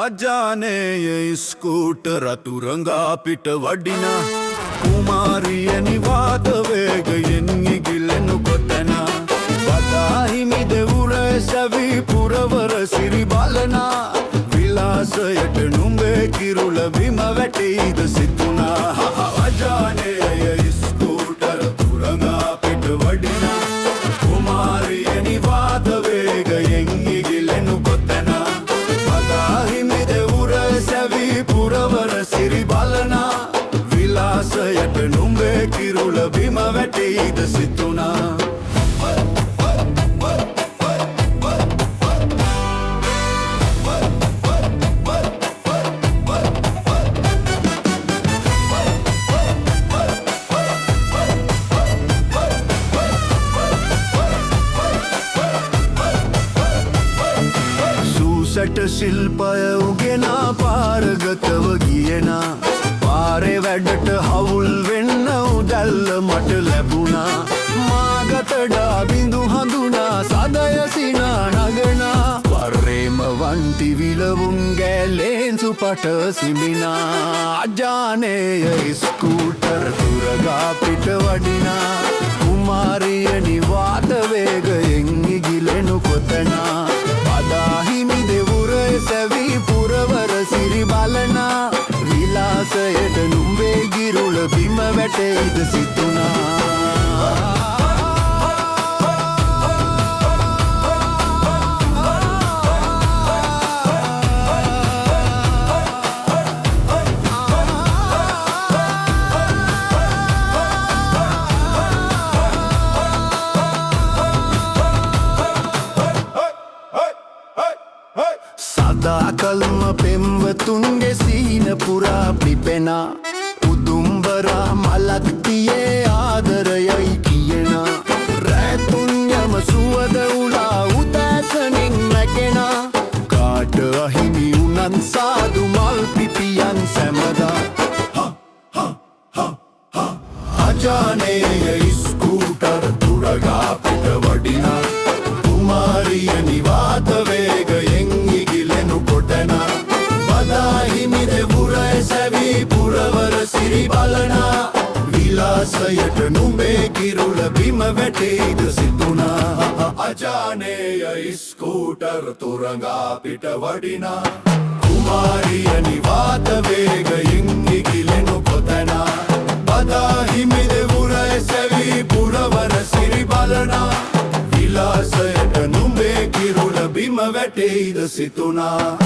අජානේ scooter අතුරඟා පිට වඩිනා කුමාරිය නිවාත වේගයෙන් ඉගිලෙනු කොතැන බදාහිමි දෙවුර සැවි පුරවර සිරි බලනා විලාසයට නුඹේ කිරුල බිම වැටීද සිතුනා අජානේ ස්කූටර් අතුරඟා පිට වඩිනා කුමාරිය නිවාත වේගයෙන් ඉගිලෙනු කොතැන පුරවර සිරි බලනා විලාසයට නුඹේ කිරුල බිම වැටීද සිතුනා සැට ශිල්පය උගෙනා පාරගතව ගියනා පාරේ වැඩට හවුල් වෙන්න උදැල්ල මට ලැබුණා මාගතඩා බිඳු හඳුනා සදය සිනා නගනා වර්රේම වන්ටි විලවුන් ගෑලේන්සු පට සිමිනා අජානේය ස්කූටර් තුරගා පිට වඩිනා කුමාරිය නිවාත වේගයෙන් ඉගිලෙනු කොතැනා පදාහිමි දෙවුර සැවි පුරවර සිරි බලනා විලාසයට නුඹේ ගිරුල බිම වැටෙයිද සිතුනා සදාකල්ම පෙම්වතුන්ගේ සීන පුරා පිපෙනා උදුම්බරා මලක් තියේ ආදරයයි කියනා රැතුන්යම සුවද උලා උදෑසනින් නැගෙනා කාට අහිමි උනන් සාදු මල් පිපියන් සැමදා අජානේය ස්කූටර් තුරගා පිට වඩිනා කුමාරිය නිවාත වේගයෙන් ඉගිලෙනු කොටැන බදාහිමි දෙවුර සැවි පුරවර සිරි බලනා විලාසයට නුඹේ කිරුල බිම වැටෙයිද සිතුනා අජානේය ස්කූටර් තුරඟා පිට වඩිනා කුමාරිය නිවාත වේගයෙන් ඉගිලෙනු කොතැන බදාහිමි දෙවුර සැවි පුරවර සිරි බලනා විලාසයට නුඹේ කිරුල බිම වැටෙයිද සිතුනා